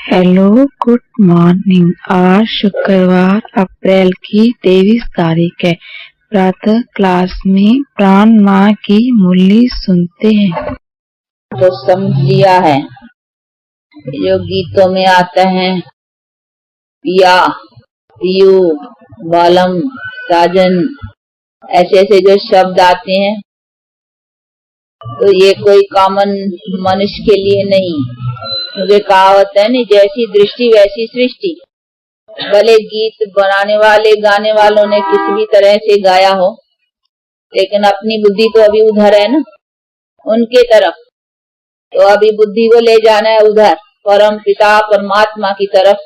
Hello, good morning. आज शुक्रवार अप्रैल की 23 तारीख है। प्रातः क्लास में प्राण माँ की मुरली सुनते हैं। तो समझ लिया है जो गीतों में आता है, पिया, पियू, बालम, साजन, ऐसे ऐसे जो शब्द आते हैं, तो ये कोई कॉमन मनुष्य के लिए नहीं, क्योंकि कहावत है नहीं, जैसी दृष्टि वैसी सृष्टि। भले गीत बनाने वाले गाने वालों ने किसी भी तरह से गाया हो, लेकिन अपनी बुद्धि तो अभी उधर है ना, उनके तरफ। तो अभी बुद्धि को ले जाना है उधर, परम पिता परमात्मा की तरफ,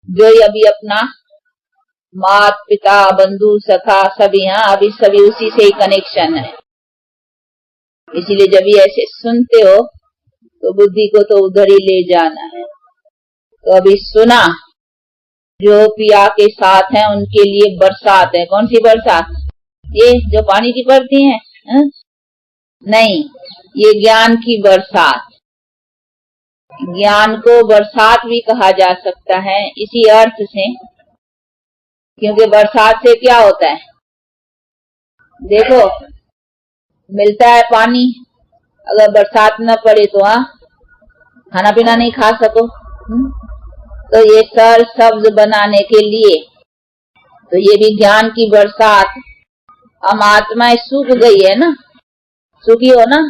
जो अभी अपना मात पिता बंधु सखा सभी यहाँ अभी सभी उसी से ही कनेक्शन है। इसीलिए जब ये ऐसे सुनते हो तो बुद्धि को तो उधर ही ले जाना है। तो अभी सुना, जो पिया के साथ हैं उनके लिए बरसात है। कौन सी बरसात? ये जो पानी की पड़ती है? नहीं, ये ज्ञान की बरसात। ज्ञान को बरसात भी कहा जा सकता है इसी अर्थ से, क्योंकि बरसात से क्या होता है, देखो मिलता है पानी, अगर बरसात न पड़े तो खाना पीना नहीं खा सको। तो ये सर सब्ज बनाने के लिए, तो ये भी ज्ञान की बरसात। हम आत्माएं सूख गई है ना, सूखी हो ना,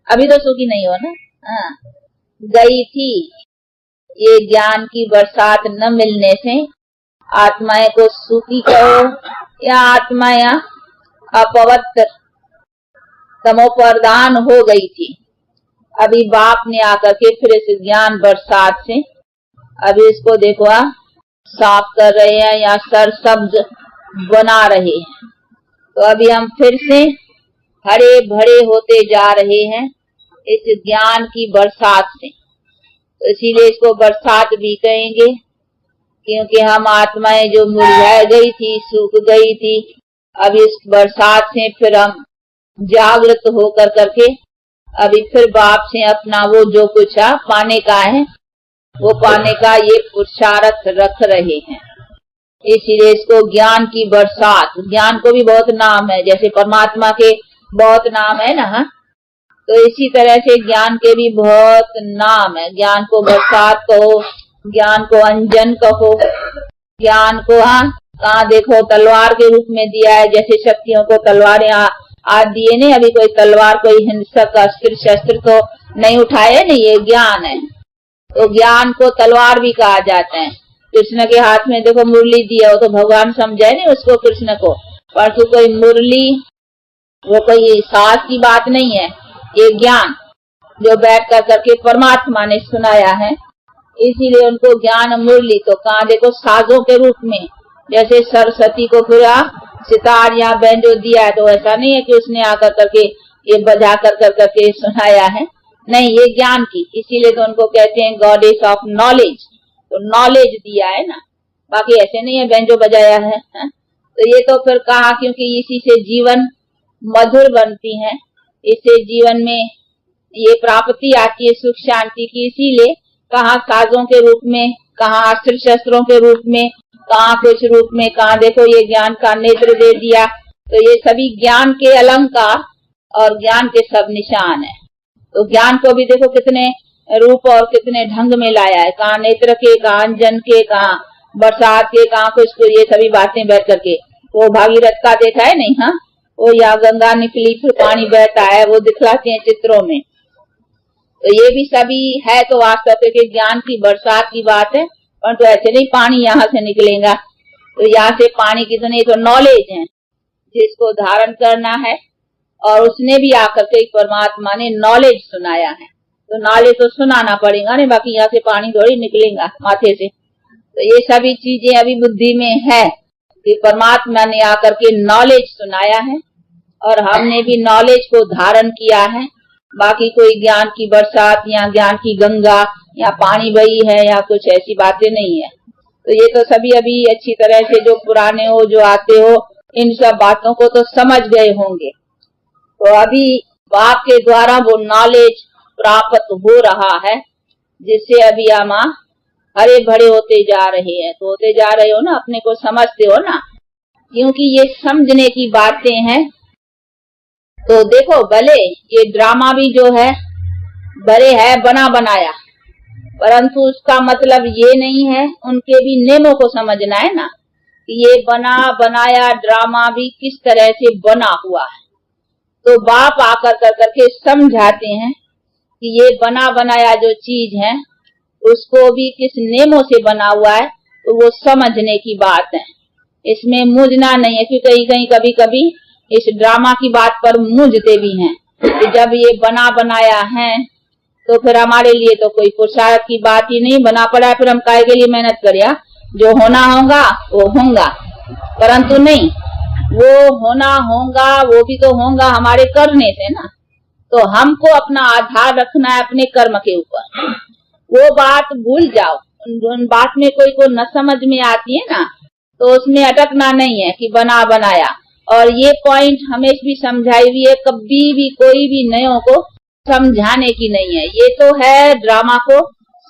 अभी तो सूखी नहीं हो ना, गई थी। ये ज्ञान की बरसात न मिलने से आत्माएं को सूखी कहो या आत्माएं अपवित्र तमोप्रधान हो गई थी। अभी बाप ने आकर के फिर इस ज्ञान बरसात से अभी इसको देखो साफ कर रहे हैं या सरसब्ज बना रहे हैं। तो अभी हम फिर से हरे भरे होते जा रहे हैं इस ज्ञान की बरसात से। तो इसीलिए इसको बरसात भी कहेंगे, क्योंकि हम आत्माएं जो मुरझा गई थी, सूख गई थी, अब इस बरसात से फिर हम जागृत होकर करके अभी फिर बाप से अपना वो जो कुछ पाने का है, वो पाने का ये पुरुषार्थ रख रहे हैं। इसीलिए इसको ज्ञान की बरसात। ज्ञान को भी बहुत नाम है, जैसे परमात्मा के बहुत नाम है ना, तो इसी तरह से ज्ञान के भी बहुत नाम है। ज्ञान को बरसात कहो, ज्ञान को अंजन कहो, ज्ञान को कहाँ देखो तलवार के रूप में दिया है। जैसे शक्तियों को तलवारें आज दिए नहीं, अभी कोई तलवार कोई हिंसक अस्त्र शस्त्र तो नहीं उठाए नहीं, ये ज्ञान है। तो ज्ञान को तलवार भी कहा जाता है। कृष्ण के हाथ में देखो मुरली दिया हो, तो भगवान समझाए नहीं उसको, कृष्ण को, परंतु कोई मुरली वो कोई सास की बात नहीं है, ये ज्ञान जो बैठ कर करके परमात्मा ने सुनाया है, इसीलिए उनको ज्ञान मुरली। तो कहाँ देखो साजों के रूप में, जैसे सरस्वती को पूरा सितार या बैंजो दिया है, तो ऐसा नहीं है कि उसने आकर करके ये बजा कर करके सुनाया है, नहीं, ये ज्ञान की। इसीलिए तो उनको कहते हैं गॉडेस ऑफ नॉलेज। तो नॉलेज दिया है ना, बाकी ऐसे नहीं है बैंजो बजाया है। तो ये तो फिर कहा, क्योंकि इसी से जीवन मधुर बनती है, इससे जीवन में ये प्राप्ति आती है सुख शांति की। इसीलिए कहा साजों के रूप में, कहा अस्त्र शस्त्रों के रूप में, कहा कुछ रूप में, कहा देखो ये ज्ञान का नेत्र दे दिया। तो ये सभी ज्ञान के अलंकार और ज्ञान के सब निशान है। तो ज्ञान को भी देखो कितने रूप और कितने ढंग में लाया है, कहा नेत्र के, कहा अंजन के, कहा बरसात के, कहा कुछ, तो ये सभी बातें बैठ करके। वो भागीरथ का देखा है नहीं, वो या गंगा निकली फिर पानी बहता है, वो दिखलाते हैं चित्रों में। तो ये भी सभी है तो वास्तव के ज्ञान की बरसात की बात है, परंतु ऐसे नहीं पानी यहाँ से निकलेगा। तो यहाँ से पानी की तो नहीं, तो नॉलेज है जिसको धारण करना है, और उसने भी आकर के परमात्मा ने नॉलेज सुनाया है। तो नॉलेज तो सुनाना पड़ेगा नहीं, बाकी यहाँ से पानी थोड़ी निकलेगा माथे से। तो ये सभी चीजें अभी बुद्धि में है कि परमात्मा ने आकर के नॉलेज सुनाया है और हमने भी नॉलेज को धारण किया है। बाकी कोई ज्ञान की बरसात या ज्ञान की गंगा या पानी बही है या कुछ ऐसी बातें नहीं है। तो ये तो सभी अभी अच्छी तरह से जो पुराने हो, जो आते हो, इन सब बातों को तो समझ गए होंगे। तो अभी बाप के द्वारा वो नॉलेज प्राप्त हो रहा है जिससे अभी हम हरे भरे होते जा रहे हैं। तो होते जा रहे हो ना, अपने को समझते हो ना, क्योंकि ये समझने की बातें हैं। तो देखो, भले ये ड्रामा भी जो है भले है बना बनाया, परंतु उसका मतलब ये नहीं है, उनके भी नियमों को समझना है ना, कि ये बना बनाया ड्रामा भी किस तरह से बना हुआ है। तो बाप आकर कर करके समझाते हैं कि ये बना बनाया जो चीज है उसको भी किस नियमों से बना हुआ है, तो वो समझने की बात है। इसमें मूझना नहीं है, क्योंकि कहीं कहीं कभी कभी इस ड्रामा की बात पर मूझते भी हैं कि जब ये बना बनाया है तो फिर हमारे लिए तो कोई पुरुषार्थ की बात ही नहीं बना पड़ा है, फिर हम काहे के लिए मेहनत करिए। जो होना होगा वो होगा, परंतु नहीं, वो होना होगा वो भी तो होगा हमारे करने से ना। तो हमको अपना आधार रखना है अपने कर्म के ऊपर। वो बात भूल जाओ, उन बात में कोई को न समझ में आती है ना, तो उसमें अटकना नहीं है कि बना बनाया। और ये पॉइंट हमेशा भी समझाई हुई है, कभी भी कोई भी नयों को समझाने की नहीं है। ये तो है ड्रामा को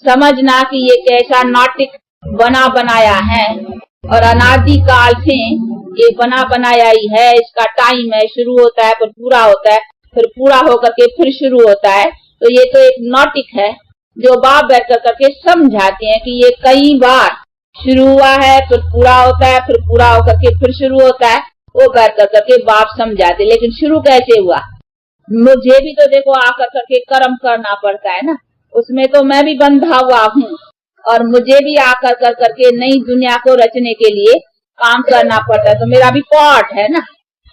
समझना कि ये कैसा नाटक बना बनाया है, और अनादि काल से ये बना बनाया ही है। इसका टाइम है, शुरू होता है फिर पूरा होता है, फिर पूरा होकर के फिर शुरू होता है। तो ये तो एक नाटक है जो बाप बैठ कर करके समझाते हैं कि ये कई बार शुरू हुआ है, फिर पूरा होता है, फिर पूरा होकर के फिर शुरू होता है। वो बैठ कर करके बाप समझाते, लेकिन शुरू कैसे हुआ? मुझे भी तो देखो आकर करके कर्म करना पड़ता है ना, उसमें तो मैं भी बंधा हुआ हूँ, और मुझे भी आकर कर करके नई दुनिया को रचने के लिए काम करना पड़ता है। तो मेरा भी पार्ट है ना,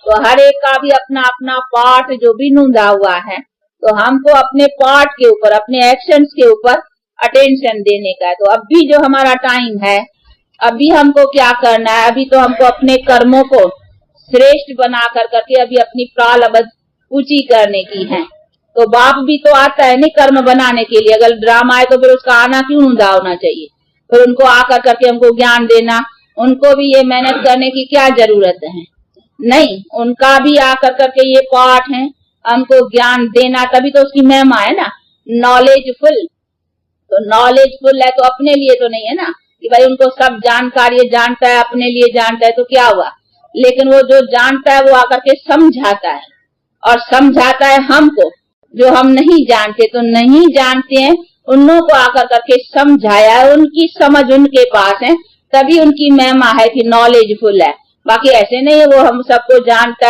तो हर एक का भी अपना अपना पार्ट जो भी नूंदा हुआ है। तो हमको अपने पार्ट के ऊपर, अपने एक्शंस के ऊपर अटेंशन देने का है। तो अभी जो हमारा टाइम है, अभी हमको क्या करना है? अभी तो हमको अपने कर्मों को श्रेष्ठ बना कर करके अभी अपनी प्रारब्ध ऊंची करने की है। तो बाप भी तो आता है नहीं कर्म बनाने के लिए। अगर ड्रामा है तो फिर उसका आना क्यों ऊंधा होना चाहिए? फिर उनको आकर करके हमको ज्ञान देना, उनको भी ये मेहनत करने की क्या जरूरत है? नहीं, उनका भी आकर करके ये पाठ है हमको ज्ञान देना, तभी तो उसकी महिमा है ना, नॉलेजफुल। तो नॉलेजफुल है तो अपने लिए तो नहीं है ना कि भाई उनको सब जानकारी जानता है, अपने लिए जानता है तो क्या हुआ। लेकिन वो जो जानता है वो आकर के समझाता है, और समझाता है हमको जो हम नहीं जानते। तो नहीं जानते हैं उन्हों को आकर करके समझाया है, उनकी समझ उनके पास है, तभी उनकी महिमा है कि नॉलेजफुल है। बाकी ऐसे नहीं है वो हम सबको जानता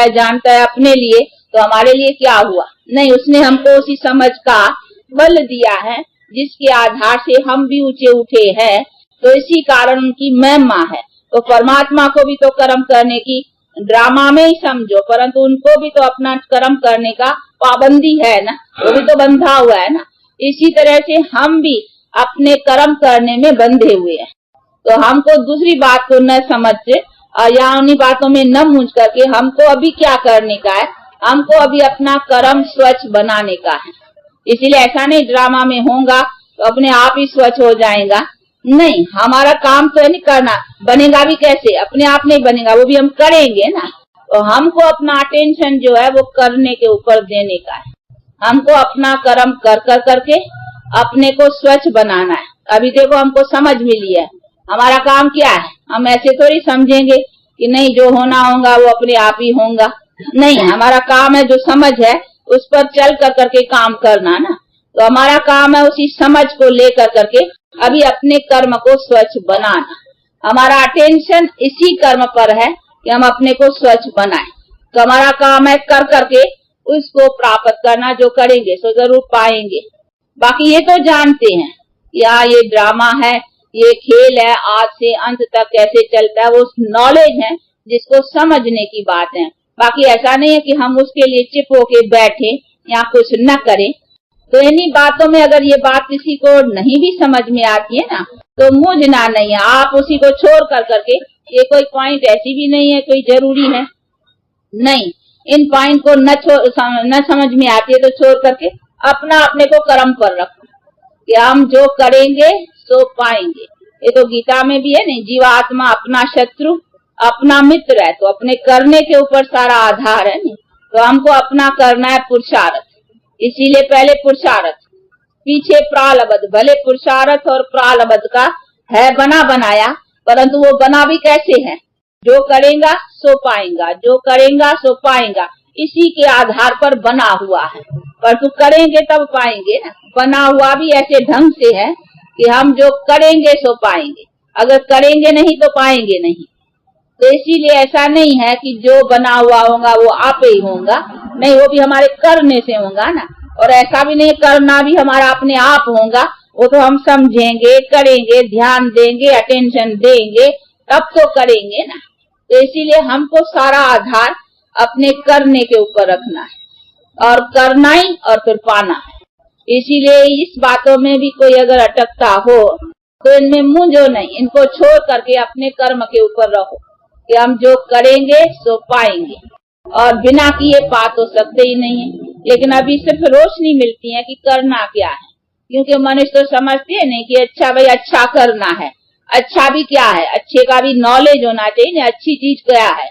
है अपने लिए, तो हमारे लिए क्या हुआ? नहीं, उसने हमको उसी समझ का बल दिया है जिसके आधार से हम भी ऊंचे उठे हैं। तो इसी कारण उनकी महिमा है। तो परमात्मा को भी तो कर्म करने की ड्रामा में ही समझो, परंतु उनको भी तो अपना कर्म करने का पाबंदी है ना, वो भी तो बंधा हुआ है ना। इसी तरह से हम भी अपने कर्म करने में बंधे हुए हैं। तो हमको दूसरी बात को न समझ या उन्हीं बातों में न मूझ करके हमको अभी क्या करने का है? हमको अभी अपना कर्म स्वच्छ बनाने का है। इसीलिए ऐसा नहीं ड्रामा में होगा तो अपने आप ही स्वच्छ हो जाएगा। नहीं, हमारा काम तो है नहीं करना, बनेगा भी कैसे? अपने आप नहीं बनेगा, वो भी हम करेंगे ना। तो हमको अपना अटेंशन जो है वो करने के ऊपर देने का है। हमको अपना कर्म कर कर करके अपने को स्वच्छ बनाना है। अभी देखो हमको समझ मिली है, हमारा काम क्या है? हम ऐसे थोड़ी समझेंगे कि नहीं जो होना होगा वो अपने आप ही होगा। नहीं, हमारा काम है जो समझ है उस पर चल कर करके काम करना ना। तो हमारा काम है उसी समझ को लेकर करके अभी अपने कर्म को स्वच्छ बनाना। हमारा अटेंशन इसी कर्म पर है कि हम अपने को स्वच्छ बनाएं। तो हमारा काम है कर करके उसको प्राप्त करना, जो करेंगे सो जरूर पाएंगे। बाकी ये तो जानते हैं या ये ड्रामा है, ये खेल है, आज से अंत तक कैसे चलता है, वो नॉलेज है जिसको समझने की बात है। बाकी ऐसा नहीं है कि हम उसके लिए चिप होके बैठे या कुछ न करें। तो इन्हीं बातों में अगर ये बात किसी को नहीं भी समझ में आती है ना, तो मूझना नहीं है, आप उसी को छोड़ कर करके, ये कोई पॉइंट ऐसी भी नहीं है कोई जरूरी है नहीं, इन पॉइंट को न समझ में आती है तो छोड़ करके अपना अपने को कर्म पर रखो कि हम जो करेंगे सो पाएंगे। ये तो गीता में भी है नहीं, जीवात्मा अपना शत्रु अपना मित्र है। तो अपने करने के ऊपर सारा आधार है नहीं। तो हमको अपना करना है पुरुषार्थ, इसीलिए पहले पुरुषार्थ, पीछे प्रारब्ध, भले पुरुषार्थ और प्रारब्ध का है बना बनाया, परंतु वो बना भी कैसे है, जो करेगा सो पाएगा, जो करेगा सो पाएगा, इसी के आधार पर बना हुआ है। परंतु करेंगे तब पाएंगे ना। बना हुआ भी ऐसे ढंग से है कि हम जो करेंगे सो पाएंगे, अगर करेंगे नहीं तो पाएंगे नहीं। तो इसीलिए ऐसा नहीं है कि जो बना हुआ होगा वो आप ही होगा, नहीं, वो भी हमारे करने से होगा ना। और ऐसा भी नहीं करना भी हमारा अपने आप होगा, वो तो हम समझेंगे, करेंगे, ध्यान देंगे, अटेंशन देंगे, तब तो करेंगे ना। तो इसीलिए हमको सारा आधार अपने करने के ऊपर रखना है और करना ही और फिर पाना है। इसीलिए इस बातों में भी कोई अगर अटकता हो तो इनमें मूंझो नहीं, इनको छोड़ करके अपने कर्म के ऊपर रहो कि हम जो करेंगे सो पाएंगे, और बिना किए पा तो सकते ही नहीं है। लेकिन अभी सिर्फ रोशनी मिलती है कि करना क्या है, क्योंकि मनुष्य तो समझते हैं नहीं कि अच्छा भाई अच्छा करना है। अच्छा भी क्या है, अच्छे का भी नॉलेज होना चाहिए ना, अच्छी चीज क्या है,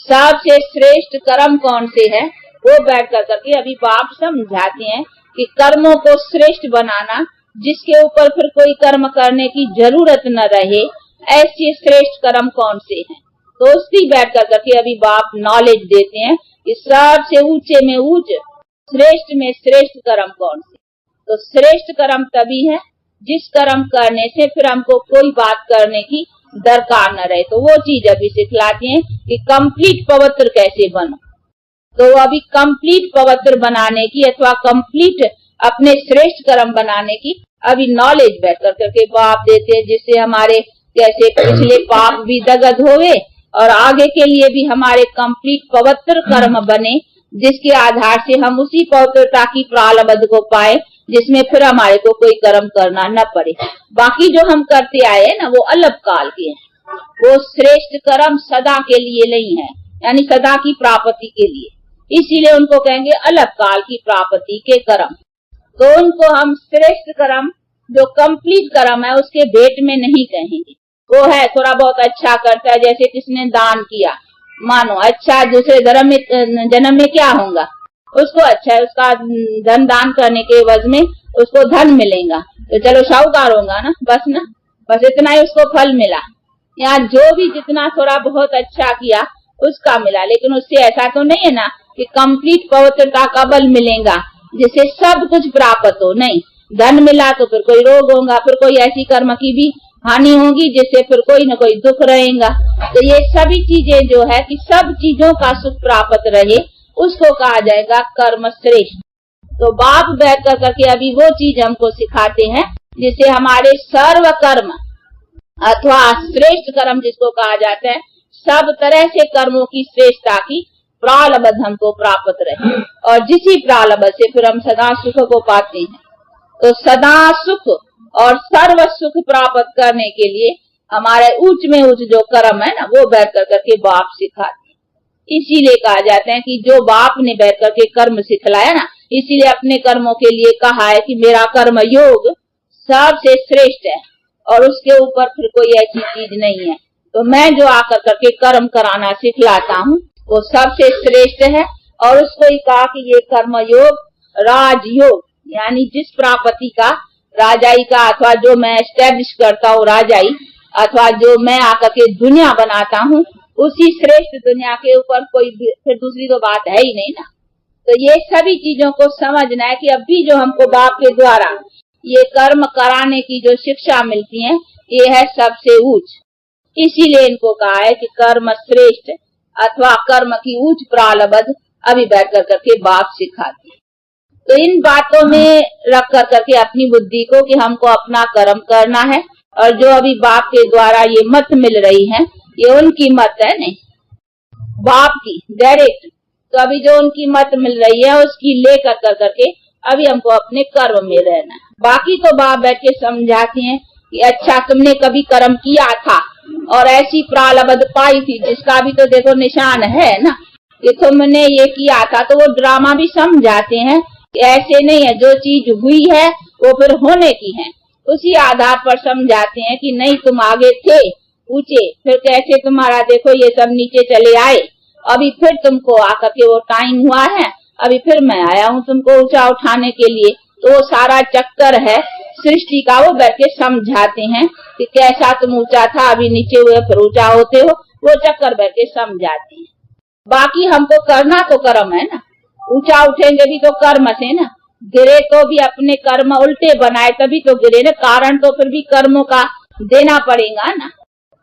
सबसे श्रेष्ठ कर्म कौन से है, वो बैठ कर करके अभी बाप समझाते हैं कि कर्मों को श्रेष्ठ बनाना, जिसके ऊपर फिर कोई कर्म करने की जरूरत न रहे, ऐसे श्रेष्ठ कर्म कौन से हैं। तो उसकी बैठ कर करके अभी बाप नॉलेज देते हैं कि सबसे ऊंचे में ऊंच, श्रेष्ठ में श्रेष्ठ कर्म कौन से। तो श्रेष्ठ कर्म तभी है जिस कर्म करने से फिर हमको कोई बात करने की दरकार न रहे। तो वो चीज अभी सिखलाते हैं कि कंप्लीट पवित्र कैसे बनो। तो अभी कंप्लीट पवित्र बनाने की अथवा कंप्लीट अपने श्रेष्ठ कर्म बनाने की अभी नॉलेज बैठ कर करके बाप देते हैं, जिससे हमारे कैसे पिछले पाप भी दगद होवे और आगे के लिए भी हमारे कंप्लीट पवित्र कर्म बने, जिसके आधार से हम उसी पवित्रता की प्रारब्ध को पाए, जिसमें फिर हमारे को कोई कर्म करना न पड़े। बाकी जो हम करते आए हैं ना, वो अलग काल के हैं। वो श्रेष्ठ कर्म सदा के लिए नहीं है, यानी सदा की प्राप्ति के लिए। इसीलिए उनको कहेंगे अलग काल की प्राप्ति के कर्म। तो उनको हम श्रेष्ठ कर्म, जो कंप्लीट कर्म है, उसके भेंट में नहीं कहेंगे। वो है थोड़ा बहुत अच्छा करता है, जैसे किसने दान किया, मानो अच्छा दूसरे जन्म में क्या होगा, उसको अच्छा है, उसका धन दान करने के एवज में उसको धन मिलेगा, तो चलो शाहूकार होगा ना, बस इतना ही उसको फल मिला। यहाँ जो भी जितना थोड़ा बहुत अच्छा किया उसका मिला, लेकिन उससे ऐसा तो नहीं है ना कि कंप्लीट पवित्रता का बल मिलेगा जिससे सब कुछ प्राप्त हो। नहीं, धन मिला तो फिर कोई रोग होगा, फिर कोई ऐसी कर्म की भी हानि होगी जिससे फिर कोई न कोई दुख रहेगा। तो ये सभी चीजें जो है कि सब चीजों का सुख प्राप्त रहे, उसको कहा जाएगा कर्म श्रेष्ठ। तो बाप बैठ कर करके अभी वो चीज हमको सिखाते हैं जिससे हमारे सर्व कर्म अथवा श्रेष्ठ कर्म जिसको कहा जाता है, सब तरह से कर्मों की श्रेष्ठता की प्रारब्ध हमको प्राप्त रहे, और जिसी प्रारब्ध से फिर हम सदा सुख को पाते हैं। तो सदा सुख और सर्व सुख प्राप्त करने के लिए हमारे उच्च में उच्च जो कर्म है ना, वो बैठ कर करके बाप सिखाते हैं। इसीलिए कहा जाता है कि जो बाप ने बैठ करके कर्म सिखलाया ना, इसीलिए अपने कर्मों के लिए कहा है कि मेरा कर्म योग सबसे श्रेष्ठ है और उसके ऊपर फिर कोई ऐसी चीज नहीं है। तो मैं जो आकर करके कर्म कराना सिखलाता हूँ वो सबसे श्रेष्ठ है, और उसको ही कहा कि ये कर्म योग राजयोग, यानी जिस प्राप्ति का राजाई का अथवा जो मैं एस्टेब्लिश करता हूँ राजाई, अथवा जो मैं आकर के दुनिया बनाता हूँ, उसी श्रेष्ठ दुनिया के ऊपर कोई फिर दूसरी तो बात है ही नहीं ना। तो ये सभी चीजों को समझना है कि अभी जो हमको बाप के द्वारा ये कर्म कराने की जो शिक्षा मिलती है, ये है सबसे उच्च। इसीलिए इनको कहा है कि कर्म श्रेष्ठ अथवा कर्म की उच्च प्रारब्ध अभी बैठ कर करके बाप सिखाते हैं। तो इन बातों में रख कर करके अपनी बुद्धि को कि हमको अपना कर्म करना है, और जो अभी बाप के द्वारा ये मत मिल रही है, ये उनकी मत है नहीं, बाप की डायरेक्ट। तो अभी जो उनकी मत मिल रही है उसकी ले कर करके अभी हमको अपने कर्म में रहना है। बाकी तो बाप बैठ के समझाते हैं कि अच्छा तुमने कभी कर्म किया था और ऐसी प्रारब्ध पाई थी जिसका भी तो देखो निशान है ना कि तुमने ये किया था। तो वो ड्रामा भी समझाते हैं कि ऐसे नहीं है, जो चीज हुई है वो फिर होने की है, उसी आधार पर समझाते हैं कि नहीं तुम आगे थे ऊंचे, फिर कैसे तुम्हारा देखो ये सब नीचे चले आए, अभी फिर तुमको आकर के वो टाइम हुआ है, अभी फिर मैं आया हूँ तुमको ऊंचा उठाने के लिए। तो वो सारा चक्कर है सृष्टि का, वो बैठ के समझाते हैं कि कैसा तुम ऊंचा था, अभी नीचे हुए फिर ऊंचा होते हो, वो चक्कर बैठ के समझाते हैं। बाकी हमको करना तो कर्म है ना, ऊंचा उठेंगे भी तो कर्म से ना, गिरे तो भी अपने कर्म उल्टे बनाए तभी तो गिरे ना, कारण तो फिर भी कर्मों का देना पड़ेगा ना।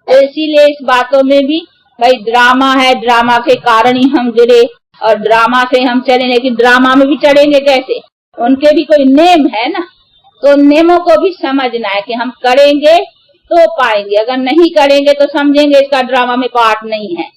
तो इसीलिए इस बातों में भी भाई ड्रामा है, ड्रामा के कारण ही हम गिरे और ड्रामा से हम चले, लेकिन ड्रामा में भी चढ़ेंगे कैसे, उनके भी कोई नेम है ना, तो नियमों को भी समझना है कि हम करेंगे तो पाएंगे, अगर नहीं करेंगे तो समझेंगे इसका ड्रामा में पार्ट नहीं है।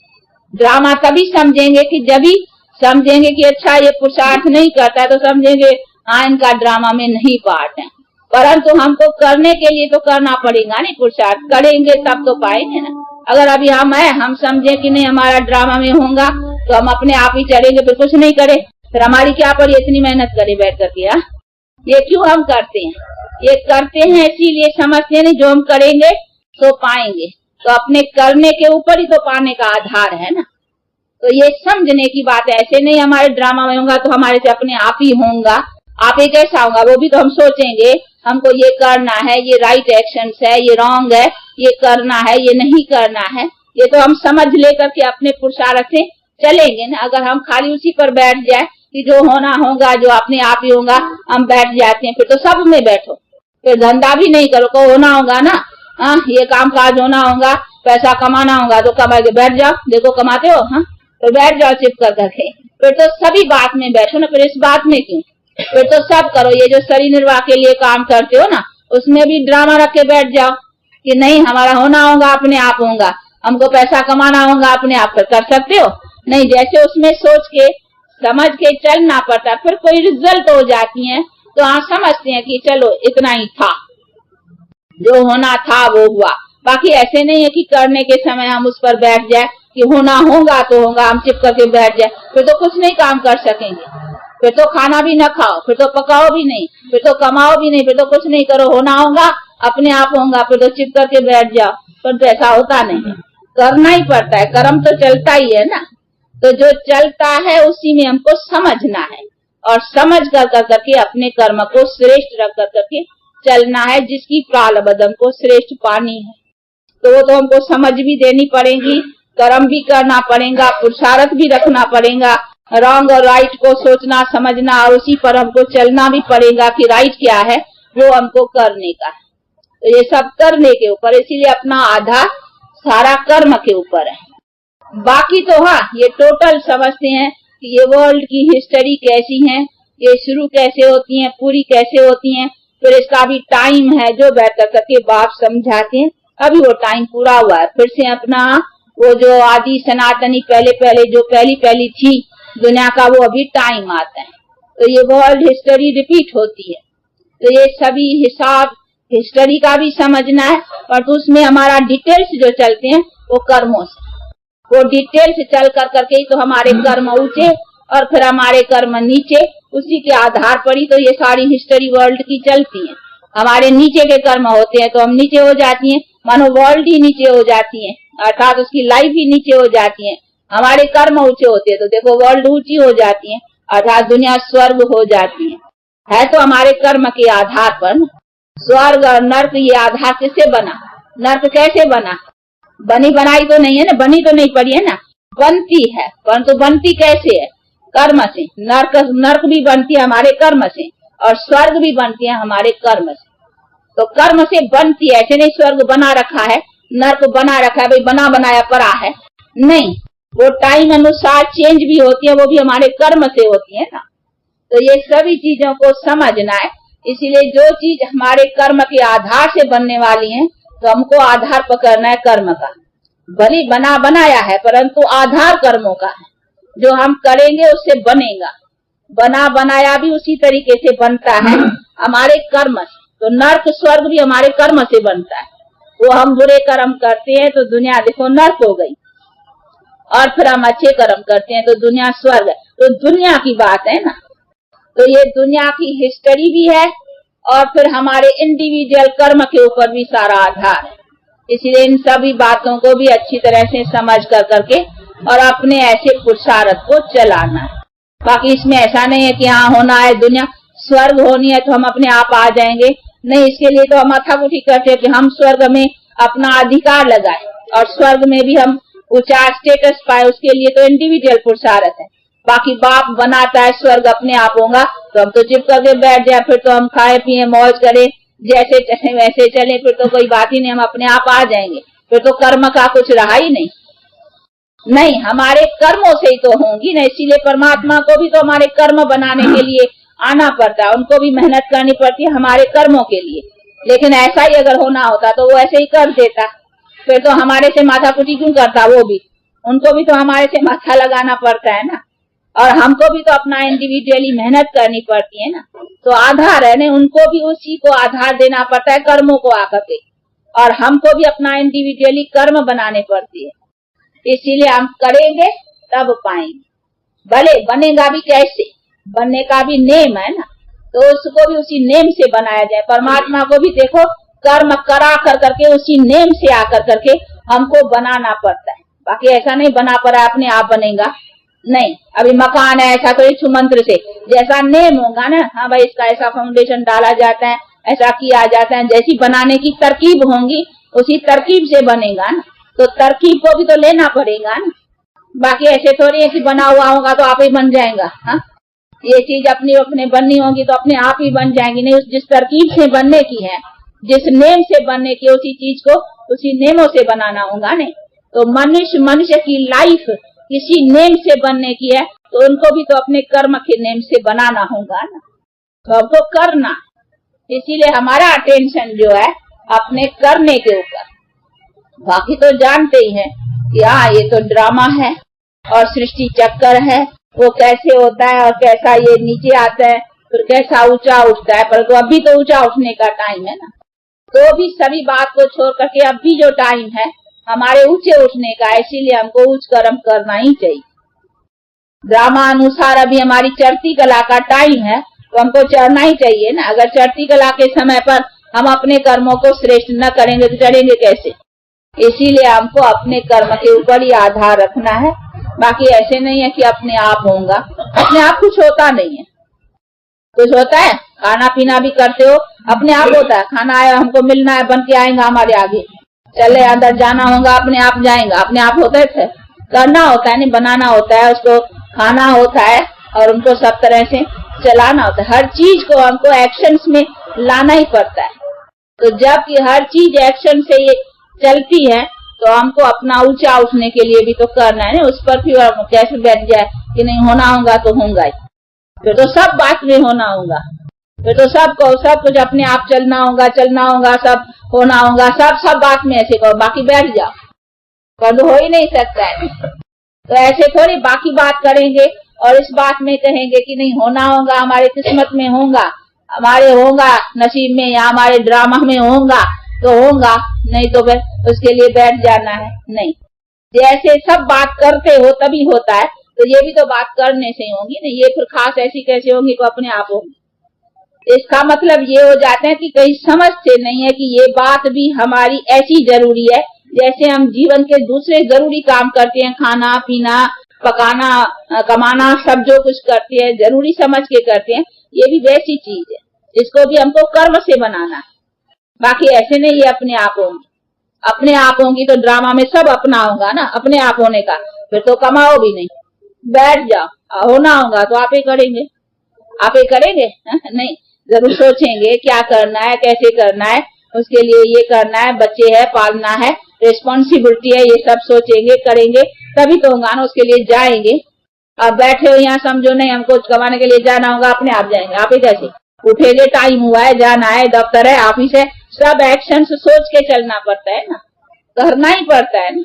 ड्रामा तभी समझेंगे कि जब भी समझेंगे कि अच्छा ये पुरुषार्थ नहीं करता है तो समझेंगे हाँ इनका ड्रामा में नहीं पार्ट है, परंतु हमको करने के लिए तो करना पड़ेगा नहीं, पुरुषार्थ करेंगे तब तो पाएंगे ना। अगर अभी हम समझे कि नहीं हमारा ड्रामा में होगा तो हम अपने आप ही चलेंगे, फिर कुछ नहीं करे, फिर हमारी क्या पड़ी इतनी मेहनत करे बैठ करके। ये क्यों हम करते हैं, ये करते हैं इसीलिए समझते हैं नहीं जो हम करेंगे तो पाएंगे, तो अपने करने के ऊपर ही तो पाने का आधार है ना। तो ये समझने की बात है, ऐसे नहीं हमारे ड्रामा में होगा तो हमारे से अपने आप ही होगा, आप ही कैसा होगा वो भी तो हम सोचेंगे, हमको ये करना है, ये राइट एक्शंस है, ये रॉन्ग है, ये करना है, ये नहीं करना है, ये तो हम समझ लेकर के अपने पुरुषार्थ से चलेंगे ना। अगर हम खाली उसी पर बैठ जाए कि जो होना होगा जो अपने आप ही होगा, हम बैठ जाते हैं, फिर तो सब में बैठो, फिर धंधा भी नहीं करो, को होना होगा ना, ये काम काज होना होगा, पैसा कमाना होगा तो कमा के बैठ जाओ, देखो कमाते हो, तो बैठ जाओ चिप कर करके, फिर तो सभी बात में बैठो ना, फिर इस बात में क्यों, फिर तो सब करो। ये जो शरीर निर्वाह के लिए काम करते हो ना, उसमें भी ड्रामा रख के बैठ जाओ कि नहीं हमारा होना होगा अपने आप होगा, हमको पैसा कमाना होगा अपने आप, फिर कर सकते हो नहीं, जैसे उसमें सोच के समझ के चलना पड़ता, फिर कोई रिजल्ट हो जाती है तो आप समझते हैं कि चलो इतना ही था, जो होना था वो हुआ। बाकी ऐसे नहीं है कि करने के समय हम उस पर बैठ जाए कि होना होगा तो होगा, हम चिप करके बैठ जाए, फिर तो कुछ नहीं काम कर सकेंगे, फिर तो खाना भी न खाओ, फिर तो पकाओ भी नहीं, फिर तो कमाओ भी नहीं, फिर तो कुछ नहीं करो, होना होगा अपने आप होगा, फिर तो चिप करके बैठ जाओ, पर तो ऐसा होता नहीं है, करना ही पड़ता है, कर्म तो चलता ही है ना। तो जो चलता है उसी में हमको समझना है और समझ कर करके अपने कर्म को श्रेष्ठ रख कर करके चलना है, जिसकी प्रारब्ध हमको श्रेष्ठ पानी है तो वो तो हमको समझ भी देनी पड़ेगी, कर्म भी करना पड़ेगा, पुरुषार्थ भी रखना पड़ेगा, रॉन्ग और राइट को सोचना समझना और उसी पर हमको चलना भी पड़ेगा कि राइट क्या है वो हमको करने का है। तो ये सब करने के ऊपर, इसीलिए अपना आधार सारा कर्म के ऊपर है। बाकी तो ये टोटल समझते हैं कि ये वर्ल्ड की हिस्ट्री कैसी है, ये शुरू कैसे होती है, पूरी कैसे होती है, फिर इसका भी टाइम है जो बैठ करके बाप समझाते हैं। अभी वो टाइम पूरा हुआ है, फिर से अपना वो जो आदि सनातनी पहले जो पहली थी दुनिया का, वो अभी टाइम आता है, तो ये वर्ल्ड हिस्ट्री रिपीट होती है। तो ये सभी हिसाब हिस्ट्री का भी समझना है, और तो उसमें हमारा डिटेल्स जो चलते हैं वो कर्मों से, वो डिटेल से चल कर करके ही तो हमारे कर्म ऊंचे और फिर हमारे कर्म नीचे, उसी के आधार पर ही तो ये सारी हिस्ट्री वर्ल्ड की चलती है। हमारे नीचे के कर्म होते हैं तो हम नीचे हो जाती हैं, मानो वर्ल्ड ही नीचे हो जाती है, अर्थात उसकी लाइफ ही नीचे हो जाती है। हमारे कर्म ऊंचे होते हैं तो देखो वर्ल्ड ऊंची हो जाती है, अर्थात दुनिया स्वर्ग हो जाती है तो हमारे कर्म के आधार पर। स्वर्ग और नर्क ये आधार किससे बना, नर्क कैसे बना, बनी बनाई तो नहीं है ना, बनी तो नहीं पड़ी है ना, बनती है, परंतु बनती कैसे है, कर्म से। नर्क भी बनती है हमारे कर्म से और स्वर्ग भी बनती है हमारे कर्म से। तो कर्म से बनती है, ऐसे नहीं स्वर्ग बना रखा है नर्क बना रखा है, भाई बना बनाया पड़ा है, नहीं, वो टाइम अनुसार चेंज भी होती है, वो भी हमारे कर्म से होती है ना। तो ये सभी चीजों को समझना है, इसीलिए जो चीज हमारे कर्म के आधार से बनने वाली है तो हमको आधार पकड़ना है कर्म का। भली बना बनाया है परंतु आधार कर्मों का है, जो हम करेंगे उससे बनेगा, बना बनाया भी उसी तरीके से बनता है हमारे कर्म से। तो नर्क स्वर्ग भी हमारे कर्म से बनता है, वो हम बुरे कर्म करते हैं तो दुनिया देखो नर्क हो गई, और फिर हम अच्छे कर्म करते हैं तो दुनिया स्वर्ग है। तो दुनिया की बात है ना, तो ये दुनिया की हिस्ट्री भी है और फिर हमारे इंडिविजुअल कर्म के ऊपर भी सारा आधार है। इसलिए इन सभी बातों को भी अच्छी तरह से समझ कर करके और अपने ऐसे पुरुषार्थ को चलाना है। बाकी इसमें ऐसा नहीं है कि हाँ होना है दुनिया, स्वर्ग होनी है तो हम अपने आप आ जाएंगे, नहीं, इसके लिए तो हम माथाकुटी करते हैं कि हम स्वर्ग में अपना अधिकार लगाए और स्वर्ग में भी हम ऊंचा स्टेटस पाए, उसके लिए तो इंडिविजुअल पुरुषार्थ है। बाकी बाप बनाता है स्वर्ग अपने आप होगा तो हम तो चिप करके बैठ जाए, फिर तो हम खाए पिए मौज करें, जैसे चले वैसे चले, फिर तो कोई बात ही नहीं, हम अपने आप आ जाएंगे, फिर तो कर्म का कुछ रहा ही नहीं। नहीं, हमारे कर्मों से ही तो होंगी ना, इसीलिए परमात्मा को भी तो हमारे कर्म बनाने के लिए आना पड़ता है, उनको भी मेहनत करनी पड़ती है हमारे कर्मों के लिए। लेकिन ऐसा ही अगर होना होता तो वो ऐसे ही कर देता, फिर तो हमारे से माथाकुटी क्यों करता वो भी, उनको भी तो हमारे से माथा लगाना पड़ता है ना, और हमको भी तो अपना इंडिविजुअली मेहनत करनी पड़ती है ना। तो आधार है ना, उनको भी उसी को आधार देना पड़ता है कर्मों को आकर के, और हमको भी अपना इंडिविजुअली कर्म बनाने पड़ती है। इसीलिए हम करेंगे तब पाएंगे, भले बनेगा भी कैसे, बनने का भी नेम है ना, तो उसको भी उसी नेम से बनाया जाए। परमात्मा को भी देखो कर्म करा कर करके उसी नेम से आकर करके हमको बनाना पड़ता है, बाकी ऐसा नहीं बना पड़ा अपने आप बनेगा, नहीं। अभी मकान है, ऐसा तो इच्छु मंत्र से जैसा नेम होगा ना, हाँ भाई इसका ऐसा फाउंडेशन डाला जाता है, ऐसा किया जाता है, जैसी बनाने की तरकीब होंगी उसी तरकीब से बनेगा ना, तो तरकीब को भी तो लेना पड़ेगा ना। बाकी ऐसे थोड़ी है कि बना हुआ होगा तो आप ही बन जाएगा, हाँ, ये चीज अपनी अपने बननी होगी तो अपने आप ही बन जाएंगी, नहीं, जिस तरकीब से बनने की है, जिस नेम से बनने की, उसी चीज को उसी नेमों से बनाना होगा। नहीं तो मनुष्य की लाइफ किसी नेम से बनने की है तो उनको भी तो अपने कर्म के नेम से बनाना होगा ना, तो हमको करना। इसीलिए हमारा अटेंशन जो है अपने करने के ऊपर, बाकी तो जानते ही हैं कि हाँ ये तो ड्रामा है और सृष्टि चक्कर है, वो कैसे होता है और कैसा ये नीचे आता है फिर कैसा ऊंचा उठता है, पर तो अभी तो ऊंचा उठने का टाइम है ना, तो भी सभी बात को छोड़ करके अभी जो टाइम है हमारे ऊंचे उठने का, इसीलिए हमको उच्च कर्म करना ही चाहिए। ड्रामा अनुसार अभी हमारी चढ़ती कला का टाइम है तो हमको चढ़ना ही चाहिए ना। अगर चढ़ती कला के समय पर हम अपने कर्मों को श्रेष्ठ न करेंगे तो चढ़ेंगे कैसे? इसीलिए हमको अपने कर्म के ऊपर ही आधार रखना है, बाकी ऐसे नहीं है कि अपने आप होगा, अपने आप कुछ होता नहीं है। कुछ होता है, खाना पीना भी करते हो अपने आप होता है, खाना आया हमको मिलना है, बन के आएगा हमारे आगे, चले अंदर जाना होगा अपने आप जाएगा, अपने आप होता है, करना होता है, नहीं बनाना होता है, उसको खाना होता है और उनको सब तरह से चलाना होता है। हर चीज को हमको एक्शंस में लाना ही पड़ता है, तो जबकि हर चीज एक्शन से ये चलती है तो हमको अपना ऊंचा उठने के लिए भी तो करना है ना। उस पर भी कैसे बैठ जाए कि नहीं होना होगा तो होगा ही, फिर तो सब बात में होना होगा, फिर तो सब कुछ अपने आप चलना होगा, सब होना होगा, सब बात में ऐसे करो, बाकी बैठ जाओ, पर तो हो ही नहीं सकता है। तो ऐसे थोड़ी बाकी बात करेंगे और इस बात में कहेंगे कि नहीं होना होगा, हमारे किस्मत में होगा, हमारे होगा नसीब में या हमारे ड्रामा में होगा तो होगा, नहीं तो फिर उसके लिए बैठ जाना है। नहीं, जैसे सब बात करते हो तभी होता है, तो ये भी तो बात करने से होगी ना, ये फिर खास ऐसी कैसे होगी तो अपने आप होगी। इसका मतलब ये हो जाता है कि कहीं समझते नहीं है कि ये बात भी हमारी ऐसी जरूरी है जैसे हम जीवन के दूसरे जरूरी काम करते हैं, खाना पीना पकाना कमाना सब जो कुछ करते हैं जरूरी समझ के करते हैं, ये भी वैसी चीज है, इसको भी हमको कर्म से बनाना है। बाकी ऐसे नहीं ये अपने आप होंगी, अपने आप होंगी तो ड्रामा में सब अपना होगा ना, अपने आप होने का, फिर तो कमाओ भी नहीं, बैठ जाओ, होना होगा तो आप ही करेंगे, आप ही करेंगे नहीं, जरूर सोचेंगे क्या करना है, कैसे करना है, उसके लिए ये करना है, बच्चे है पालना है, रिस्पॉन्सिबिलिटी है, ये सब सोचेंगे करेंगे तभी तो होगा ना, उसके लिए जाएंगे। अब बैठे हो यहाँ समझो नहीं हमको कमाने के लिए जाना होगा, अपने आप जाएंगे, आप ही कैसे उठेंगे, टाइम हुआ है जाना है, दफ्तर है ऑफिस है, सब एक्शन सोच के चलना पड़ता है ना, करना ही पड़ता है ना।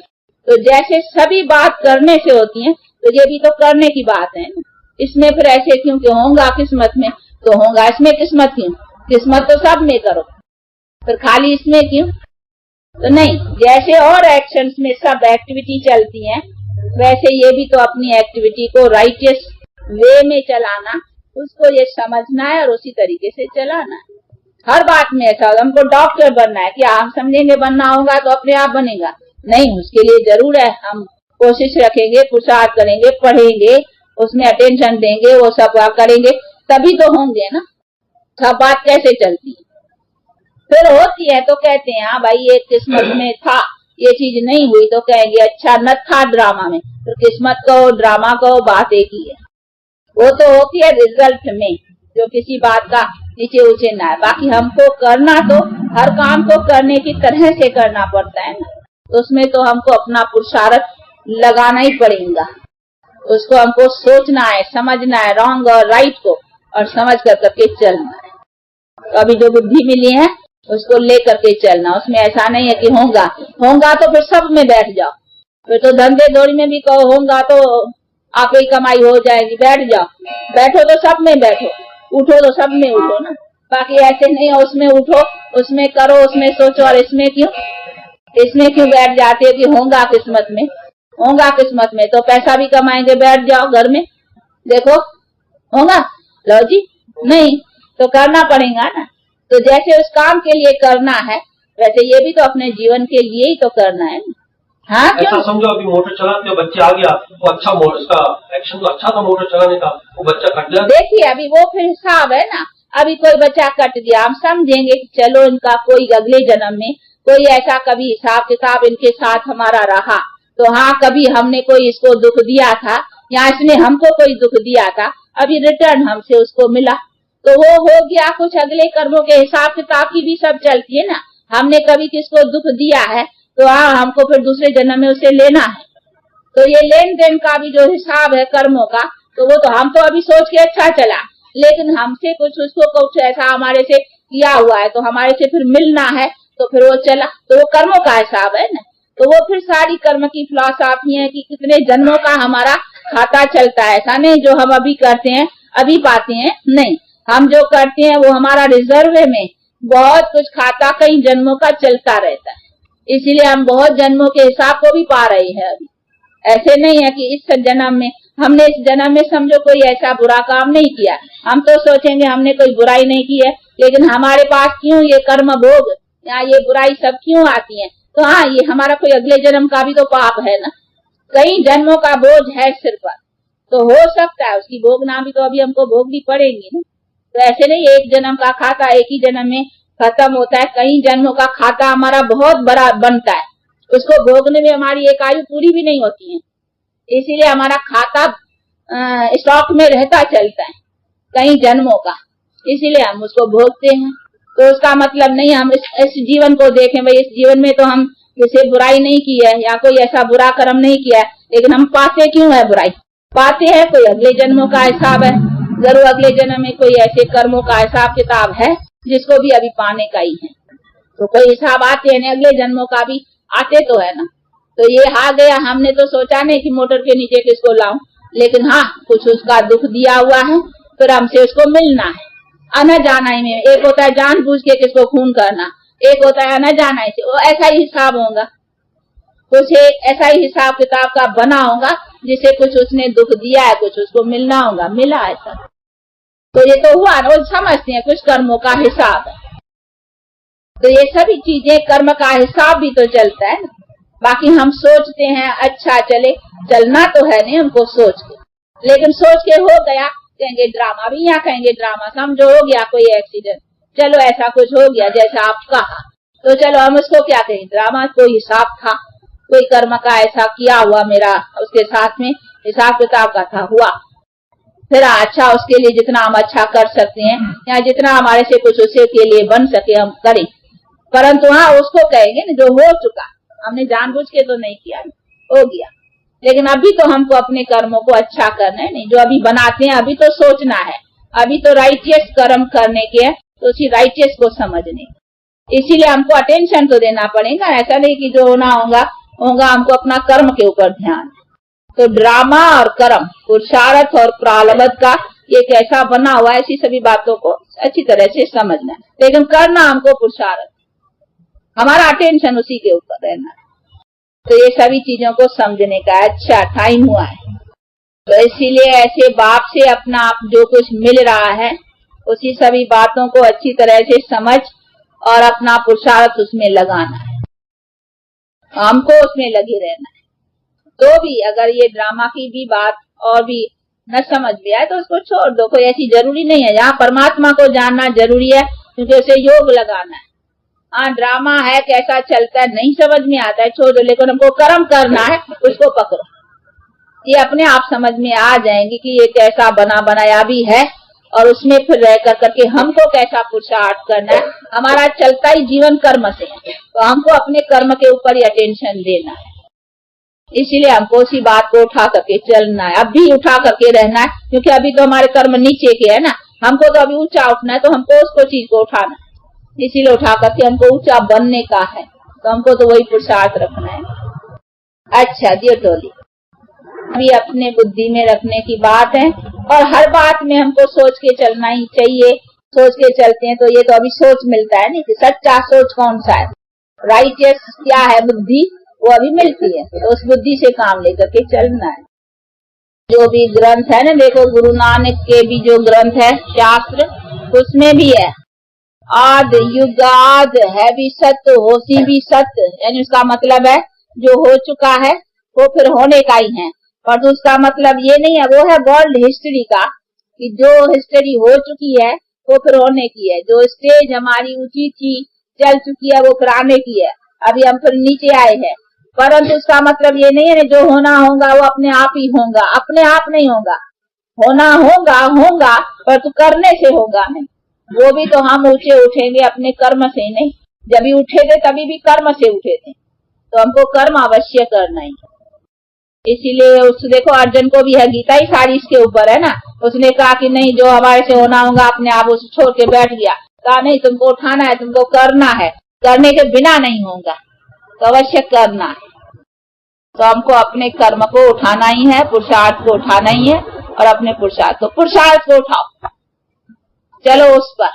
तो जैसे सभी बात करने से होती है तो ये भी तो करने की बात है ना। इसमें फिर ऐसे क्यों कि होगा किस्मत में तो होगा, इसमें किस्मत क्यों, किस्मत तो सब में करो, फिर खाली इसमें क्यों? तो नहीं, जैसे और एक्शंस में सब एक्टिविटी चलती है वैसे ये भी तो अपनी एक्टिविटी को राइटियस वे में चलाना, उसको ये समझना है और उसी तरीके से चलाना है। हर बात में ऐसा हमको डॉक्टर बनना है कि हम समझेंगे बनना होगा तो अपने आप बनेगा, नहीं, उसके लिए जरूर है हम कोशिश रखेंगे, पुरुषार्थ करेंगे, पढ़ेंगे, उसमें अटेंशन देंगे, वो सब करेंगे तभी तो होंगे ना। सब बात कैसे चलती है। फिर होती है तो कहते हैं हाँ भाई ये किस्मत में था, ये चीज नहीं हुई तो कहेंगे अच्छा न था ड्रामा में। तो किस्मत कहो ड्रामा कहो बात एक ही है। वो तो होती है रिजल्ट में, जो किसी बात का नीचे ऊंचे ना है। बाकी हमको करना तो हर काम को करने की तरह से करना पड़ता है ना, तो उसमें तो हमको अपना पुरुषार्थ लगाना ही पड़ेगा। उसको हमको सोचना है, समझना है रॉन्ग और राइट को, और समझ करके चलना है। तो अभी जो बुद्धि मिली है उसको ले करके चलना। उसमें ऐसा नहीं है कि होगा तो फिर सब में बैठ जाओ। फिर तो धंधे दौड़ी में भी कहो होगा तो आप ही कमाई हो जाएगी, बैठ जाओ। बैठो तो सब में बैठो, उठो तो सब में उठो ना। बाकी ऐसे नहीं है उसमें उठो, उसमें करो, उसमें सोचो, और इसमें क्यों बैठ जाते हो कि होगा किस्मत में तो पैसा भी कमाएंगे, बैठ जाओ घर में देखो होगा। लो जी नहीं तो करना पड़ेगा ना। तो जैसे उस काम के लिए करना है वैसे ये भी तो अपने जीवन के लिए ही तो करना है ना। हाँ ऐसा समझो अभी मोटर चलाते हो, बच्चे आ गया वो अच्छा उसका एक्शन तो अच्छा था मोटर चलाने का, वो बच्चा कट गया। देखिए अभी वो फिर हिसाब है ना। अभी कोई बच्चा कट गया, हम समझेंगे कि चलो इनका कोई अगले जन्म में कोई ऐसा कभी हिसाब किताब इनके साथ हमारा रहा, तो हाँ कभी हमने कोई इसको दुख दिया था या इसने हमको कोई दुख दिया था, अभी रिटर्न हमसे उसको मिला तो वो हो गया। कुछ अगले कर्मों के हिसाब किताब की भी सब चलती है ना। हमने कभी किसको दुख दिया है तो हाँ हमको फिर दूसरे जन्म में उसे लेना है। तो ये लेन देन का भी जो हिसाब है कर्मों का, तो वो तो हम तो अभी सोच के अच्छा चला, लेकिन हमसे कुछ उसको कुछ ऐसा हमारे से किया हुआ है तो हमारे से फिर मिलना है, तो फिर वो चला, तो वो कर्मों का हिसाब है ना। तो वो फिर सारी कर्म की फिलॉसफी है कि कितने जन्मों का हमारा खाता चलता है। ऐसा नहीं जो हम अभी करते हैं अभी पाते हैं, नहीं, हम जो करते हैं वो हमारा रिजर्व में बहुत कुछ खाता कई जन्मों का चलता रहता है। इसीलिए हम बहुत जन्मों के हिसाब को भी पा रहे हैं अभी। ऐसे नहीं है कि इस जन्म में हमने इस जन्म में समझो कोई ऐसा बुरा काम नहीं किया, हम तो सोचेंगे हमने कोई बुराई नहीं की है, लेकिन हमारे पास क्यों ये कर्म भोग या ये बुराई सब क्यों आती है। तो हाँ ये हमारा कोई अगले जन्म का भी तो पाप है ना, कई जन्मों का बोझ है सिर पर, तो हो सकता है उसकी भोगना भी तो अभी हमको भोगनी पड़ेगी ना। तो ऐसे नहीं एक जन्म का खाता एक ही जन्म में खत्म होता है, कई जन्मों का खाता हमारा बहुत बड़ा बनता है, उसको भोगने में हमारी एक आयु पूरी भी नहीं होती है। इसीलिए हमारा खाता स्टॉक में रहता चलता है कई जन्मों का, इसीलिए हम उसको भोगते हैं। तो उसका मतलब नहीं हम इस जीवन को देखें भाई इस जीवन में तो हम किसी बुराई नहीं की है या कोई ऐसा बुरा कर्म नहीं किया है, लेकिन हम पाते क्यों है बुराई, पाते हैं कोई अगले जन्मों का हिसाब है। जरूर अगले जन्म में कोई ऐसे कर्मों का हिसाब किताब है जिसको भी अभी पाने का ही है, तो कोई हिसाब आते हैं अगले जन्मों का भी आते तो है ना। तो ये आ गया, हमने तो सोचा नहीं कि मोटर के नीचे किसको लाऊं, लेकिन हाँ कुछ उसका दुख दिया हुआ है फिर हमसे उसको मिलना है। आना जाना ही में एक होता है जानबूझ के किसको खून करना, एक होता है आना जाना ही से, वो ऐसा ही हिसाब होगा, कुछ ऐसा ही हिसाब किताब का बना होगा जिसे कुछ उसने दुख दिया है कुछ उसको मिलना होगा, मिला ऐसा। तो ये तो हुआ ना, वो समझते हैं कुछ कर्मों का हिसाब है। तो ये सभी चीजें कर्म का हिसाब भी तो चलता है ना। बाकी हम सोचते हैं अच्छा चले, चलना तो है नहीं हमको सोच के, लेकिन सोच के हो गया कहेंगे ड्रामा, भी यहाँ कहेंगे ड्रामा। समझो हो गया कोई एक्सीडेंट, चलो ऐसा कुछ हो गया जैसा आप कहा, तो चलो हम उसको क्या कहें ड्रामा, कोई हिसाब था, कोई कर्म का ऐसा किया हुआ मेरा उसके साथ में हिसाब किताब का था हुआ, फिर अच्छा उसके लिए जितना हम अच्छा कर सकते हैं या जितना हमारे से कुछ उसे के लिए बन सके हम करें। परंतु हाँ उसको कहेंगे ना जो हो चुका, हमने जानबूझ के तो नहीं किया, हो गया। लेकिन अभी तो हमको अपने कर्मों को अच्छा करना है, नहीं जो अभी बनाते हैं अभी तो सोचना है, अभी तो राइटियस कर्म करने के है, तो उसी राइटियस को समझने, इसीलिए हमको अटेंशन तो देना पड़ेगा। ऐसा नहीं कि जो होना होगा हमको अपना कर्म के ऊपर ध्यान। तो ड्रामा और कर्म, पुरुषार्थ और प्रारब्ध का ये कैसा बना हुआ है, ऐसी सभी बातों को अच्छी तरह से समझना है। लेकिन करना हमको पुरुषार्थ, हमारा अटेंशन उसी के ऊपर रहना है। तो ये सभी चीजों को समझने का अच्छा टाइम हुआ है। तो इसीलिए ऐसे बाप से अपना आप जो कुछ मिल रहा है उसी सभी बातों को अच्छी तरह से समझ और अपना पुरुषार्थ उसमें लगाना है, हमको उसमें लगे रहना है। तो भी अगर ये ड्रामा की भी बात और भी न समझ में आए तो उसको छोड़ दो, कोई ऐसी जरूरी नहीं है। यहाँ परमात्मा को जानना जरूरी है, क्योंकि उसे योग लगाना है। हाँ, ड्रामा है, कैसा चलता है नहीं समझ में आता है, छोड़ दो, लेकिन हमको कर्म करना है, उसको पकड़ो। ये अपने आप समझ में आ जाएंगे कि ये कैसा बना बनाया भी है, और उसमें फिर रह करके हमको कैसा पुरुषार्थ करना है। हमारा चलता ही जीवन कर्म से है, तो हमको अपने कर्म के ऊपर ही अटेंशन देना है। इसीलिए हमको उसी बात को उठा करके चलना है, अब भी उठा करके रहना है, क्योंकि अभी तो हमारे कर्म नीचे के है ना, हमको तो अभी ऊंचा उठना है, तो हमको उसको चीज को उठाना है। इसीलिए उठा करके हमको ऊंचा बनने का है, तो हमको तो वही पुरुषार्थ रखना है। अच्छा जी, टोली अभी अपने बुद्धि में रखने की बात है, और हर बात में हमको सोच के चलना ही चाहिए। सोच के चलते हैं तो ये तो अभी सोच मिलता है नहीं कि सच्चा सोच कौन सा है, राइटियस क्या है बुद्धि, वो अभी मिलती है, तो उस बुद्धि से काम लेकर के चलना है। जो भी ग्रंथ है ना, देखो गुरु नानक के भी जो ग्रंथ है शास्त्र, उसमें भी है आद युगाद है भी सत्य, होशी भी सत्य, यानी उसका मतलब है जो हो चुका है वो फिर होने का ही है। पर उसका मतलब ये नहीं है, वो है वर्ल्ड हिस्ट्री का, कि जो हिस्ट्री हो चुकी है वो फिर होने की है। जो स्टेज हमारी ऊंची थी, चल चुकी है, वो फिर आने की है। अभी हम फिर नीचे आए हैं, परंतु उसका मतलब ये नहीं है जो होना होगा वो अपने आप ही होगा, अपने आप नहीं होगा। होना होगा होगा, पर तू करने से होगा नहीं। वो भी तो हम ऊंचे उठेंगे अपने कर्म से नहीं। जब भी उठे थे तभी भी कर्म से उठे थे, तो हमको कर्म अवश्य करना ही। इसीलिए उस देखो अर्जुन को भी है, गीता ही सारी इसके ऊपर है ना। उसने कहा कि नहीं, जो हमारे से होना होगा अपने आप उसे छोड़ के बैठ गया। कहा नहीं, तुमको उठाना है, तुमको करना है, करने के बिना नहीं होगा, तो अवश्य करना है। तो हमको अपने कर्म को उठाना ही है, पुरुषार्थ को उठाना ही है, और अपने पुरुषार्थ को उठाओ। चलो उस पर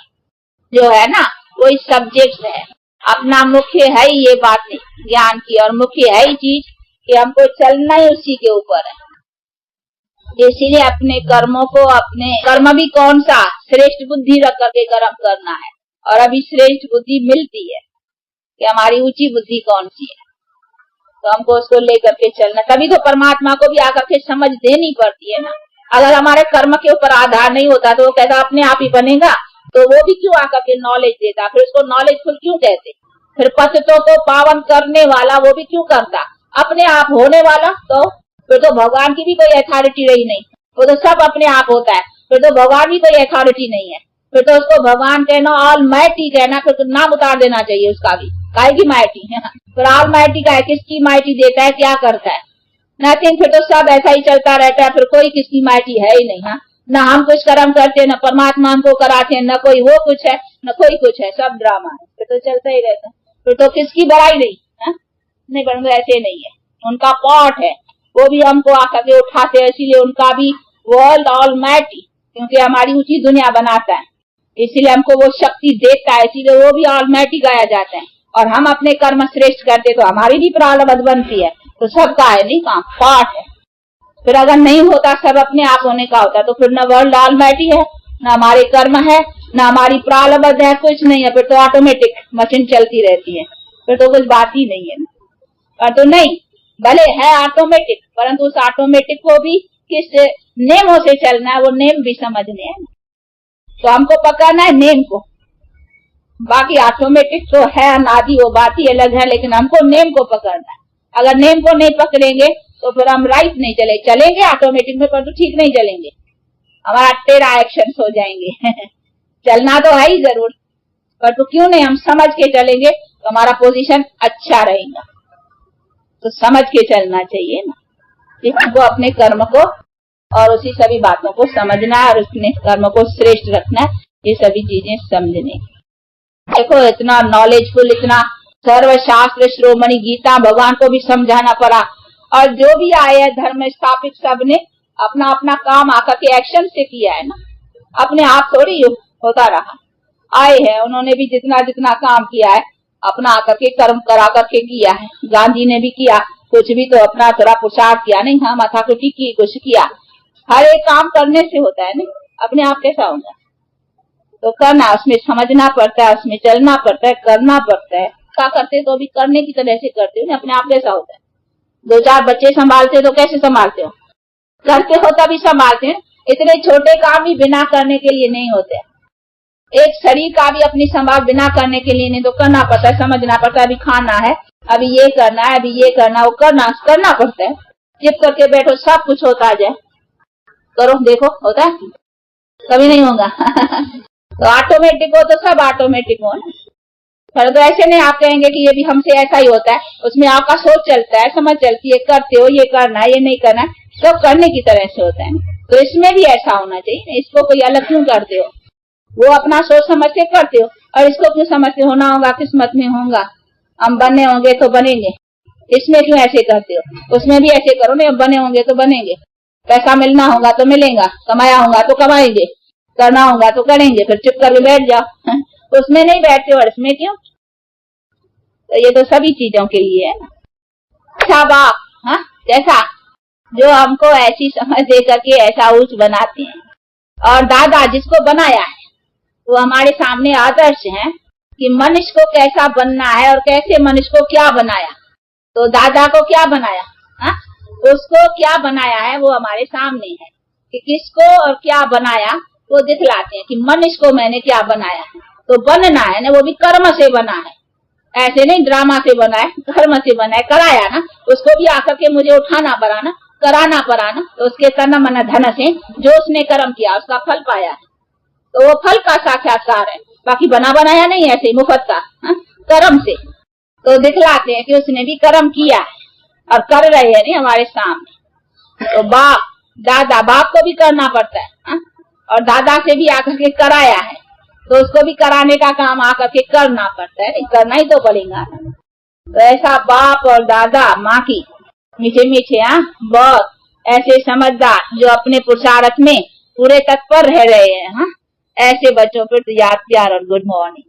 जो है ना वही सब्जेक्ट है अपना, मुख्य है ही ये बातें ज्ञान की, और मुख्य है ही चीज कि हमको चलना ही उसी के ऊपर है। इसीलिए अपने कर्मों को, अपने कर्म भी कौन सा श्रेष्ठ बुद्धि रख करके कर्म करना है, और अभी श्रेष्ठ बुद्धि मिलती है कि हमारी ऊंची बुद्धि कौन सी है, तो हमको उसको लेकर के चलना। तभी तो परमात्मा को भी आकर के समझ देनी पड़ती है ना। अगर हमारे कर्म के ऊपर आधार नहीं होता तो वो कहता अपने आप ही बनेगा, तो वो भी क्यों आकर के नॉलेज देता, फिर उसको नॉलेजफुल क्यों कहते। फिर पतितों को पावन करने वाला वो भी क्यों करता, अपने आप होने वाला। तो फिर तो भगवान की भी कोई अथॉरिटी रही नहीं, वो तो सब अपने आप होता है, फिर तो भगवान की कोई अथॉरिटी नहीं है। फिर तो उसको भगवान कहना, ऑल माइटी कहना, फिर तो नाम उतार देना चाहिए उसका भी, काहेगी माइटी है। फिर ऑल माइटी का है, किसकी माइटी देता है, क्या करता है, नथिंग। फिर तो सब ऐसा ही चलता रहता है, फिर कोई किसकी माइटी है ही नहीं। हाँ, न हम कुछ कर्म करते, न परमात्मा हमको कराते, न कोई वो कुछ है, न कोई कुछ है, सब ड्रामा है। फिर तो चलता ही रहता है, फिर तो किसकी बड़ाई नहीं है? नहीं, पर ऐसे नहीं है, उनका पॉट है, वो भी हमको आकर के उठाते हैं। इसीलिए उनका भी वर्ल्ड ऑलमाइटी, क्योंकि हमारी ऊंची दुनिया बनाता है, इसीलिए हमको वो शक्ति देता है, इसीलिए वो भी ऑलमाइटी गाया जाता है। और हम अपने कर्म श्रेष्ठ करते तो हमारी भी प्रारब्ध बनती है, तो सबका है नहीं काम, पाठ है। फिर अगर नहीं होता, सब अपने आप होने का होता, तो फिर न वर्ल्ड ऑलमाइटी है, न हमारे कर्म है, न हमारी प्रारब्ध है, कुछ नहीं है। फिर तो ऑटोमेटिक मशीन चलती रहती है, फिर तो कुछ बात ही नहीं है। पर तो नहीं, भले है ऑटोमेटिक, परंतु उस ऑटोमेटिक को भी किस नेमों से चलना है, वो नेम भी समझने हैं। तो हमको पकड़ना है नेम को, बाकी ऑटोमेटिक तो है अनादि, वो बात ही अलग है, लेकिन हमको नेम को पकड़ना है। अगर नेम को नहीं पकड़ेंगे तो फिर हम राइट नहीं चलेंगे ऑटोमेटिक में, पर तो ठीक नहीं चलेंगे, हमारा टेढ़ा एक्शन हो जाएंगे। चलना तो है ही जरूर, पर तो क्यों नहीं, हम समझ के चलेंगे तो हमारा पोजीशन अच्छा रहेगा। तो समझ के चलना चाहिए ना, हमको अपने कर्म को और उसी सभी बातों को समझना है, और अपने कर्म को श्रेष्ठ रखना है, ये सभी चीजें समझने। देखो इतना नॉलेजफुल, इतना सर्वशास्त्र श्रोमणि गीता भगवान को भी समझाना पड़ा, और जो भी आए हैं धर्म स्थापित सबने अपना अपना काम आकर के एक्शन से किया है ना, अपने आप थोड़ी होता रहा। आए हैं उन्होंने भी जितना जितना काम किया है अपना आकर के कर्म करा करके किया है। गांधी ने भी किया, कुछ भी तो अपना थोड़ा पुरुषार्थ किया, नहीं हाँ माथाकुटी की, कुछ किया। हर एक काम करने से होता है, नहीं अपने आप कैसा होगा। तो करना, उसमें समझना पड़ता है, उसमें चलना पड़ता है, करना पड़ता है। क्या करते तो अभी करने की तरह से करते हो ना, अपने आप कैसा होता है। 2-4 बच्चे संभालते तो कैसे संभालते हो, करते हो तभी संभालते हैं। इतने छोटे काम भी बिना करने के लिए नहीं होते। एक शरीर का भी अपनी संभाल बिना करने के लिए नहीं तो करना पड़ता है, समझना पड़ता है। अभी खाना है, अभी ये करना है, अभी ये करना, वो करना पड़ता है। चिप करके बैठो सब कुछ होता जाए, करो देखो होता है, कभी नहीं होगा। तो ऑटोमेटिक हो तो सब ऑटोमेटिक हो ना। पर तो ऐसे नहीं आप कहेंगे कि ये भी हमसे ऐसा ही होता है, उसमें आपका सोच चलता है, समझ चलती है, करते हो ये करना है ये नहीं करना है, सब करने की तरह से होता है। तो इसमें भी ऐसा होना चाहिए। इसको कोई अलग क्यों करते हो? वो अपना सोच समझ के करते हो, और इसको क्यों समझते होना होगा किस्मत में होगा, हम बने होंगे तो बनेंगे, इसमें क्यों ऐसे करते हो? उसमें भी ऐसे करो ना, बने होंगे तो बनेंगे, पैसा मिलना होगा तो मिलेगा, कमाया होगा तो कमाएंगे, करना होगा तो करेंगे, फिर चुप करके बैठ जाओ। उसमें नहीं बैठते और इसमें क्यों? तो ये तो सभी चीजों के लिए है ना। अच्छा बाप, हाँ जैसा जो हमको ऐसी समझ दे करके ऐसा ऊंच बनाते हैं, और दादा जिसको बनाया है वो हमारे सामने आदर्श है कि मनुष्य को कैसा बनना है और कैसे मनुष्य को क्या बनाया। तो दादा को क्या बनाया, हाँ उसको क्या बनाया है वो हमारे सामने है कि किसको और क्या बनाया वो दिखलाते हैं कि मनुष्य को मैंने क्या बनाया है। तो बनना है ना, वो भी कर्म से बना है, ऐसे नहीं ड्रामा से बना है, कर्म से बना है, कराया ना, उसको भी आकर के मुझे उठाना पड़ा ना, कराना पड़ा ना। तो उसके कर्म मन धन से जो उसने कर्म किया उसका फल पाया है, तो वो फल का साक्षात्कार है, बाकी बना बनाया नहीं ऐसे मुफ्त का, कर्म से। तो दिखलाते हैं कि उसने भी कर्म किया है और कर रहे हैं नहीं हमारे सामने। तो बाप दादा, बाप को भी करना पड़ता है, और दादा से भी आकर के कराया है, तो उसको भी कराने का काम आकर के करना पड़ता है, नहीं करना ही तो पड़ेगा। तो ऐसा बाप और दादा माँ की मीठे मीठे बहुत ऐसे समझदार जो अपने पुरुषार्थ में पूरे तत्पर रह रहे हैं, ऐसे बच्चों पर तो याद प्यार और गुड मॉर्निंग।